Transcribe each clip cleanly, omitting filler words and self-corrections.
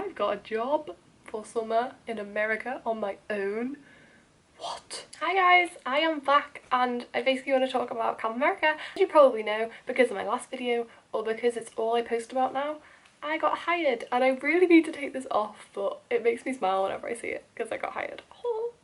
I've got a job for summer in America on my own. What? Hi guys, I am back and I basically want to talk about Camp America. As you probably know because of my last video or because it's all I post about now, I got hired and I really need to take this off, but it makes me smile whenever I see it because I got hired.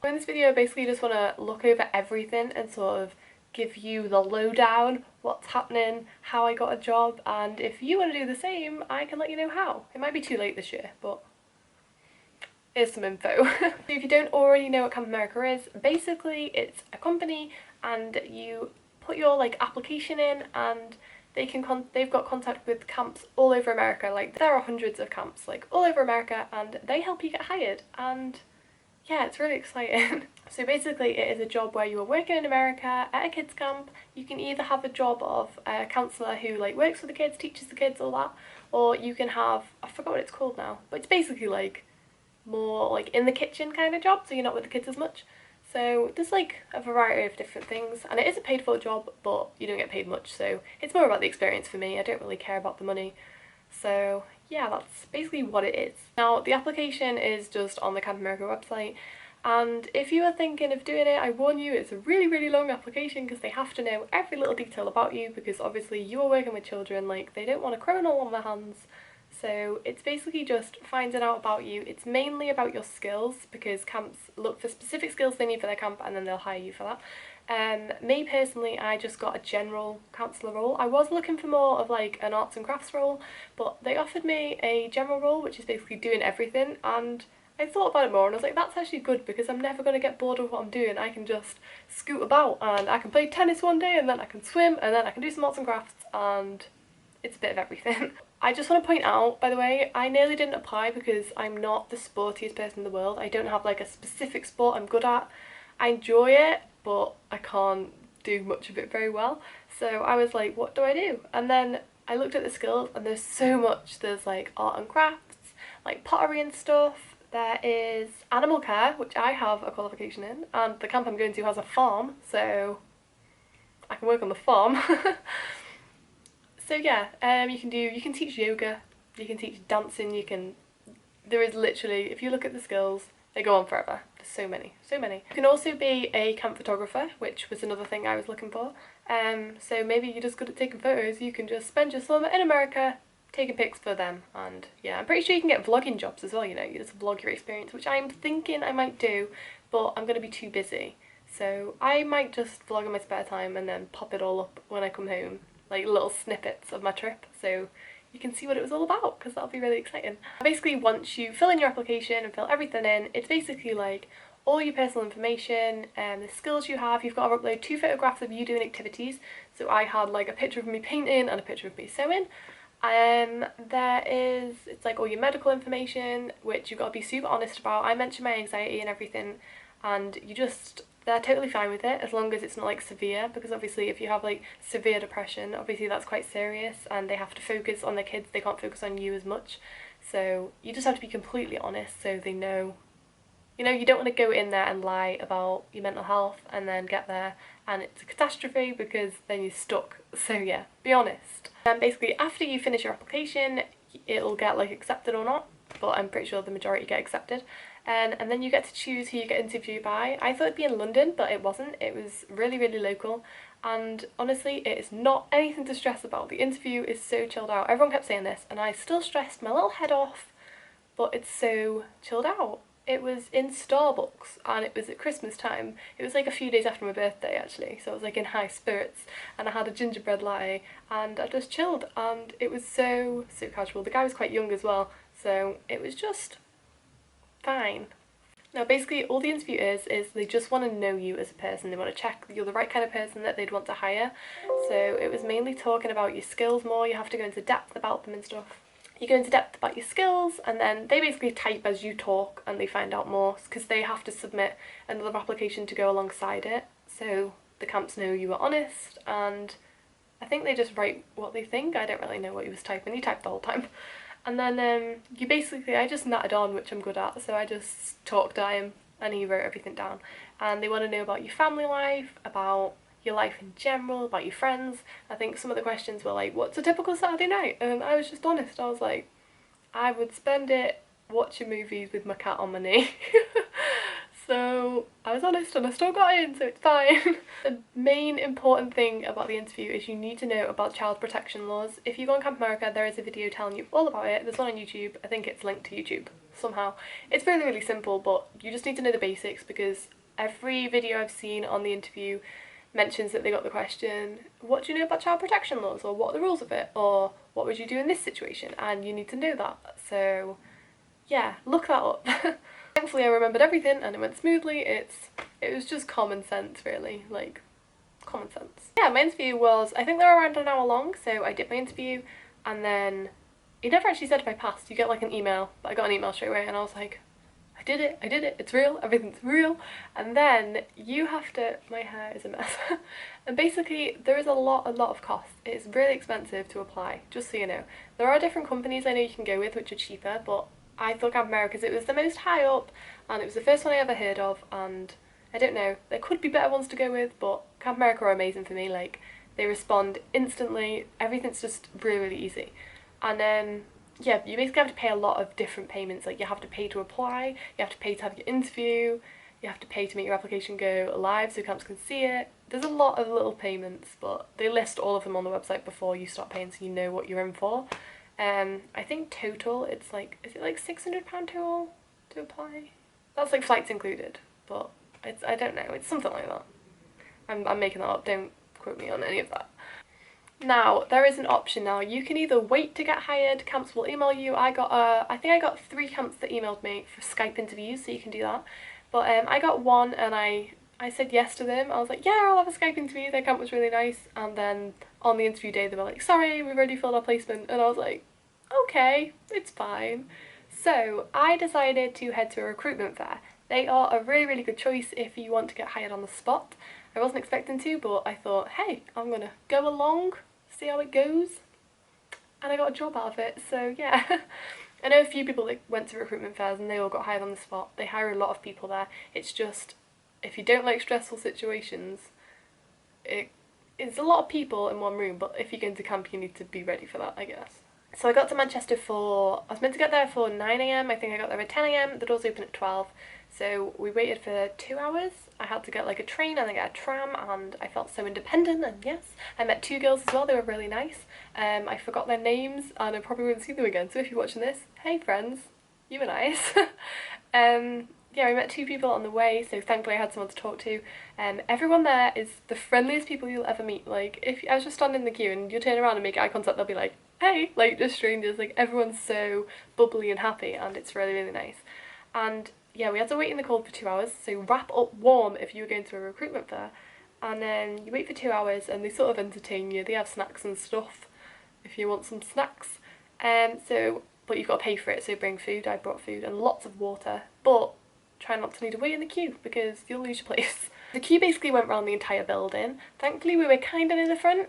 In this video I basically just want to look over everything and sort of give you the lowdown, what's happening, how I got a job, and if you want to do the same I can let you know how. It might be too late this year, but here's some info. If you don't already know what Camp America is, basically it's a company and you put your application in and they've got contact with camps all over America. Like there are hundreds of camps all over America and they help you get hired, and yeah, it's really exciting. So basically it is a job where you are working in America at a kids camp. You can either have a job of a counsellor who works with the kids, teaches the kids, all that, or you can have, I forgot what it's called now, but it's basically more in the kitchen kind of job, so you're not with the kids as much. So there's a variety of different things, and it is a paid for job, but you don't get paid much, so it's more about the experience for me. I don't really care about the money. So yeah, that's basically what it is. Now the application is just on the Camp America website, and if you are thinking of doing it, I warn you, it's a really long application because they have to know every little detail about you, because obviously you are working with children, they don't want a criminal on their hands. So it's basically just finding out about you. It's mainly about your skills because camps look for specific skills they need for their camp and then they'll hire you for that. Me personally, I just got a general counsellor role. I was looking for more of an arts and crafts role, but they offered me a general role, which is basically doing everything, and I thought about it more and I was like, that's actually good because I'm never going to get bored of what I'm doing. I can just scoot about and I can play tennis one day and then I can swim and then I can do some arts and crafts, and it's a bit of everything. I just want to point out, by the way, I nearly didn't apply because I'm not the sportiest person in the world. I don't have a specific sport I'm good at. I enjoy it, but I can't do much of it very well. So I was like, what do I do? And then I looked at the skills and there's so much. There's art and crafts, pottery and stuff. There is animal care, which I have a qualification in, and the camp I'm going to has a farm, so I can work on the farm. So yeah, you can teach yoga, you can teach dancing, there is literally, if you look at the skills, they go on forever. There's so many. You can also be a camp photographer, which was another thing I was looking for. So maybe you're just good at taking photos, you can just spend your summer in America taking pics for them, and yeah, I'm pretty sure you can get vlogging jobs as well, you just vlog your experience, which I'm thinking I might do, but I'm going to be too busy. So I might just vlog in my spare time and then pop it all up when I come home. Little snippets of my trip, so you can see what it was all about, because that'll be really exciting. Basically, once you fill in your application and fill everything in, it's basically all your personal information and the skills you have. You've got to upload 2 photographs of you doing activities. So I had a picture of me painting and a picture of me sewing. It's all your medical information, which you've got to be super honest about. I mentioned my anxiety and everything, and they're totally fine with it as long as it's not severe, because obviously if you have severe depression, obviously that's quite serious and they have to focus on their kids, they can't focus on you as much. So you just have to be completely honest so they know. You don't want to go in there and lie about your mental health and then get there and it's a catastrophe, because then you're stuck. So yeah, be honest. And basically after you finish your application, it'll get accepted or not, but I'm pretty sure the majority get accepted. And then you get to choose who you get interviewed by. I thought it'd be in London, but it wasn't. It was really local, and honestly it is not anything to stress about. The interview is so chilled out. Everyone kept saying this and I still stressed my little head off, but it's so chilled out. It was in Starbucks and it was at Christmas time. It was a few days after my birthday actually, so I was in high spirits, and I had a gingerbread latte and I just chilled, and it was so casual. The guy was quite young as well, so it was just fine. Now basically all the interview is they just want to know you as a person. They want to check that you're the right kind of person that they'd want to hire. So it was mainly talking about your skills more. You have to go into depth about them and stuff. You go into depth about your skills and then they basically type as you talk and they find out more, because they have to submit another application to go alongside it, so the camps know you were honest, and I think they just write what they think. I don't really know what he was typing. He typed the whole time. And then I just nattered on, which I'm good at, so I just talked at him and he wrote everything down. And they want to know about your family life, about your life in general, about your friends. I think some of the questions were what's a typical Saturday night? And I was just honest. I was I would spend it watching movies with my cat on my knee. So I was honest and I still got in, so it's fine. The main important thing about the interview is you need to know about child protection laws. If you go on Camp America, there is a video telling you all about it. There's one on YouTube. I think it's linked to YouTube somehow. It's really, really simple, but you just need to know the basics, because every video I've seen on the interview mentions that they got the question, what do you know about child protection laws, or what are the rules of it, or what would you do in this situation, and you need to know that. So yeah, look that up. Thankfully I remembered everything and it went smoothly. It was just common sense, really, like common sense. Yeah, my interview was, I think they were around an hour long, so I did my interview and then it never actually said if I passed. You get like an email, but I got an email straight away and I was like, I did it, it's real, everything's real. And then you have to, my hair is a mess. And basically there is a lot of cost. It's really expensive to apply, just so you know. There are different companies I know you can go with which are cheaper, but I thought Camp America because it was the most high up and it was the first one I ever heard of, and I don't know, there could be better ones to go with, but Camp America are amazing for me. Like, they respond instantly, everything's just really, really easy. And yeah, you basically have to pay a lot of different payments. Like, you have to pay to apply, you have to pay to have your interview, you have to pay to make your application go live so camps can see it. There's a lot of little payments, but they list all of them on the website before you start paying, so you know what you're in for. I think total it's like, is it like £600 total to apply? That's like flights included, but it's, I don't know, it's something like that. I'm making that up, don't quote me on any of that. Now, there is an option now. You can either wait to get hired, camps will email you. I think I got 3 camps that emailed me for Skype interviews, so you can do that. But I got one and I said yes to them. I was like, yeah, I'll have a Skype interview, their camp was really nice. And then on the interview day they were like, sorry, we've already filled our placement. And I was like, okay, it's fine. So I decided to head to a recruitment fair. They are a really, really good choice if you want to get hired on the spot. I wasn't expecting to, but I thought, hey, I'm gonna go along, see how it goes. And I got a job out of it, so yeah. I know a few people that went to recruitment fairs and they all got hired on the spot. They hire a lot of people there. It's just, if you don't like stressful situations, it's a lot of people in one room, but if you go into camp you need to be ready for that, I guess. So I got to Manchester I was meant to get there for 9 AM, I think I got there at 10 AM, the doors open at 12, so we waited for 2 hours. I had to get like a train and then get a tram, and I felt so independent, and yes, I met 2 girls as well, they were really nice. I forgot their names and I probably won't see them again, so if you're watching this, hey friends, you were nice. Yeah, I met 2 people on the way, so thankfully I had someone to talk to. Everyone there is the friendliest people you'll ever meet. Like, if I was just standing in the queue and you turn around and make eye contact, they'll be like, hey, like, just strangers. Like, everyone's so bubbly and happy, and it's really, really nice. And yeah, we had to wait in the cold for 2 hours, so wrap up warm if you were going to a recruitment fair. And then you wait for 2 hours and they sort of entertain you. They have snacks and stuff if you want some snacks. But you've got to pay for it, so bring food. I brought food and lots of water, but try not to need to wait in the queue because you'll lose your place. The queue basically went around the entire building. Thankfully we were kind of in the front,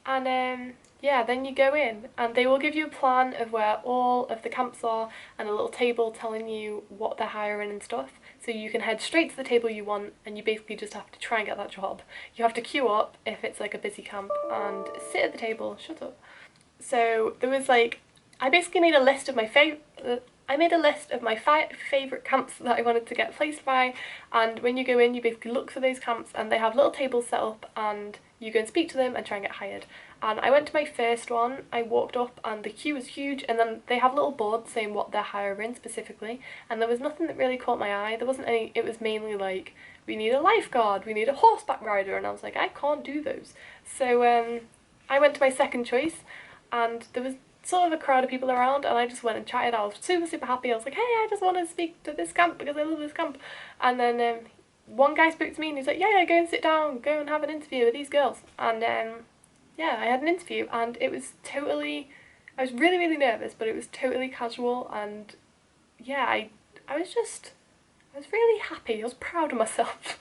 and yeah, then you go in and they will give you a plan of where all of the camps are and a little table telling you what they're hiring and stuff, so you can head straight to the table you want and you basically just have to try and get that job. You have to queue up if it's like a busy camp and sit at the table. Shut up. So there was like, I basically made a list of my favourite camps that I wanted to get placed by, and when you go in you basically look for those camps and they have little tables set up and you go and speak to them and try and get hired. And I went to my first one, I walked up and the queue was huge, and then they have little boards saying what they're hiring specifically, and there was nothing that really caught my eye. There wasn't any, it was mainly like, we need a lifeguard, we need a horseback rider, and I was like, I can't do those. So I went to my second choice and there was sort of a crowd of people around, and I just went and chatted. I was super happy. I was like, hey, I just want to speak to this camp because I love this camp. And then one guy spoke to me and he's like, yeah, go and sit down, go and have an interview with these girls. And yeah, I had an interview and it was totally, I was really nervous, but it was totally casual, and yeah, I was really happy. I was proud of myself.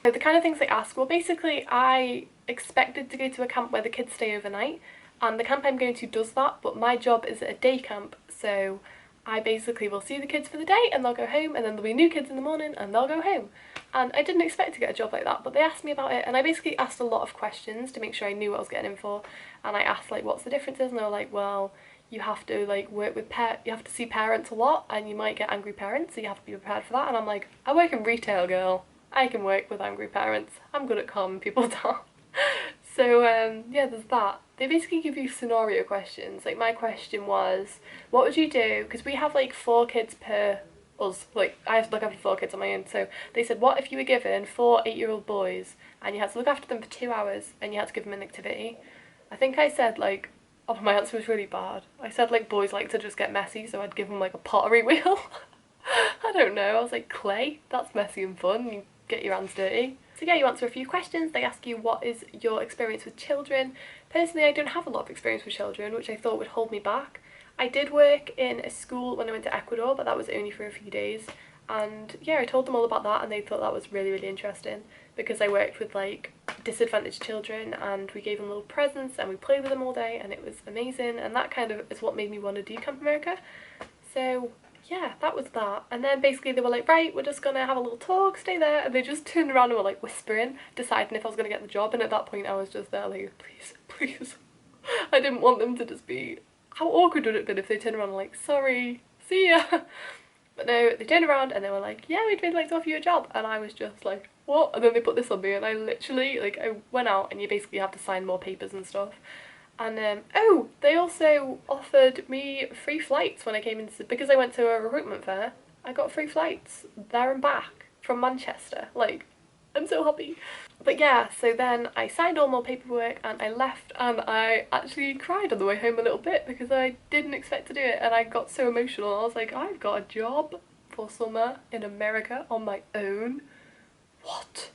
The kind of things they ask, well, basically I expected to go to a camp where the kids stay overnight, and the camp I'm going to does that, but my job is at a day camp, so I basically will see the kids for the day and they'll go home, and then there'll be new kids in the morning and they'll go home. And I didn't expect to get a job like that, but they asked me about it, and I basically asked a lot of questions to make sure I knew what I was getting in for. And I asked like, what's the differences, and they were like, well, you have to like work with you have to see parents a lot, and you might get angry parents, so you have to be prepared for that. And I'm like, I work in retail, girl. I can work with angry parents. I'm good at calming people down. So yeah, there's that. They basically give you scenario questions. Like my question was, what would you do? Because we have like 4 kids per us. Like I have to look after 4 kids on my own. So they said, what if you were given 4 8-year-old boys and you had to look after them for 2 hours and you had to give them an activity? I think I said like, oh, my answer was really bad. I said like boys like to just get messy, so I'd give them like a pottery wheel. I don't know. I was like, clay? That's messy and fun. You get your hands dirty. So yeah, you answer a few questions. They ask you what is your experience with children. Personally, I don't have a lot of experience with children, which I thought would hold me back. I did work in a school when I went to Ecuador, but that was only for a few days. And yeah, I told them all about that and they thought that was really, really interesting, because I worked with like disadvantaged children and we gave them little presents and we played with them all day, and it was amazing. And that kind of is what made me want to do Camp America. So yeah, that was that. And then basically they were like, right, we're just gonna have a little talk, stay there. And they just turned around and were like whispering, deciding if I was gonna get the job. And at that point I was just there like, please, please. I didn't want them to just be, how awkward would it have been if they turned around and like, sorry, see ya. But no, they turned around and they were like, yeah, we'd really like to offer you a job. And I was just like, what? And then they put this on me and I literally, like, I went out and you basically have to sign more papers and stuff. And oh, they also offered me free flights when I came into, because I went to a recruitment fair, I got free flights there and back from Manchester. Like, I'm so happy. But yeah, so then I signed all more paperwork and I left, and I actually cried on the way home a little bit because I didn't expect to do it, and I got so emotional. I was like, I've got a job for summer in America on my own. What?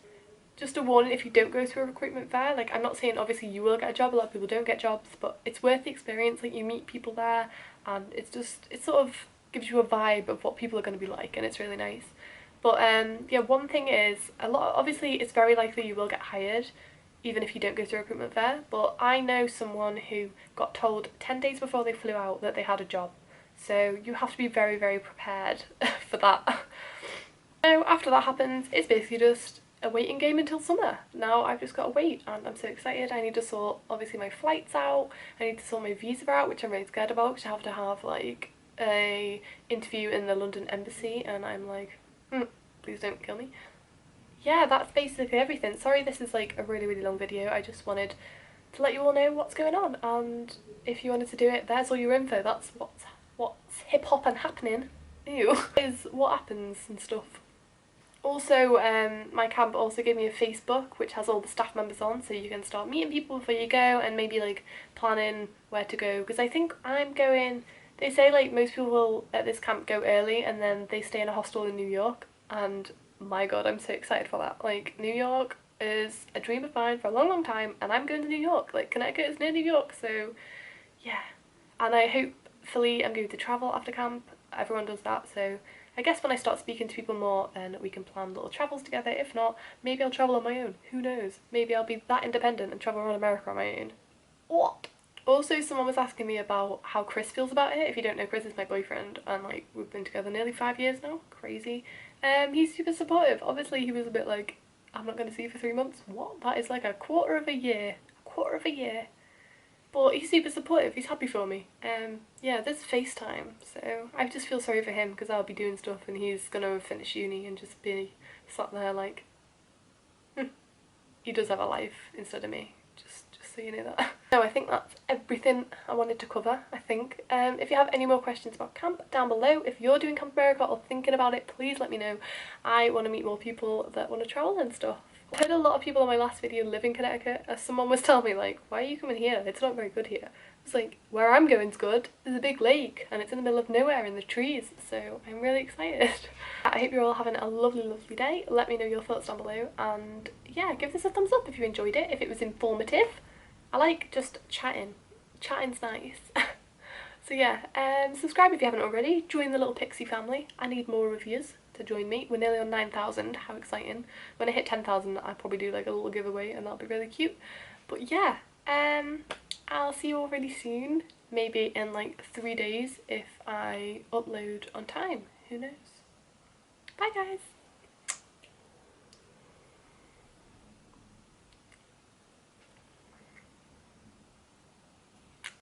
Just a warning, if you don't go to a recruitment fair, like, I'm not saying obviously you will get a job, a lot of people don't get jobs, but it's worth the experience. Like, you meet people there and it's just, it sort of gives you a vibe of what people are going to be like, and it's really nice. But yeah, one thing is, obviously it's very likely you will get hired even if you don't go to a recruitment fair, but I know someone who got told 10 days before they flew out that they had a job, so you have to be very, very prepared for that. So after that happens, it's basically just a waiting game until summer. Now I've just got to wait, and I'm so excited. I need to sort obviously my flights out, I need to sort my visa out, which I'm really scared about because I have to have like a interview in the London embassy, and I'm like, please don't kill me. Yeah, that's basically everything. Sorry this is like a really, really long video. I just wanted to let you all know what's going on, and if you wanted to do it, there's all your info. That's what's hip hop and happening. Ew. Is what happens and stuff. Also, my camp also gave me a Facebook which has all the staff members on, so you can start meeting people before you go and maybe like planning where to go, because I think I'm going, they say like most people at this camp go early and then they stay in a hostel in New York, and my god, I'm so excited for that. Like, New York is a dream of mine for a long, long time, and I'm going to New York. Like, Connecticut is near New York, so yeah. And I hopefully I'm going to travel after camp. Everyone does that, so I guess when I start speaking to people more, then we can plan little travels together. If not, maybe I'll travel on my own. Who knows? Maybe I'll be that independent and travel around America on my own. What? Also, someone was asking me about how Chris feels about it. If you don't know, Chris is my boyfriend, and like, we've been together nearly 5 years now. Crazy. He's super supportive. Obviously he was a bit like, I'm not going to see you for 3 months. What? That is like a quarter of a year. A quarter of a year. But he's super supportive. He's happy for me. Yeah, there's FaceTime, so I just feel sorry for him because I'll be doing stuff and he's gonna finish uni and just be sat there like, he does have a life instead of me. Just so you know that. So I think that's everything I wanted to cover, I think. If you have any more questions about camp, down below. If you're doing Camp America or thinking about it, please let me know. I want to meet more people that want to travel and stuff. I heard a lot of people in my last video live in Connecticut, as someone was telling me like, why are you coming here? It's not very good here. It's like, where I'm going's good. There's a big lake and it's in the middle of nowhere in the trees, so I'm really excited. I hope you're all having a lovely, lovely day. Let me know your thoughts down below, and yeah, give this a thumbs up if you enjoyed it, if it was informative. I like just chatting. Chatting's nice. So yeah, subscribe if you haven't already. Join the little pixie family. I need more reviews to join me. We're nearly on 9,000. How exciting. When I hit 10,000 I'll probably do like a little giveaway and that'll be really cute. But yeah, I'll see you all really soon. Maybe in like 3 days if I upload on time. Who knows? Bye guys!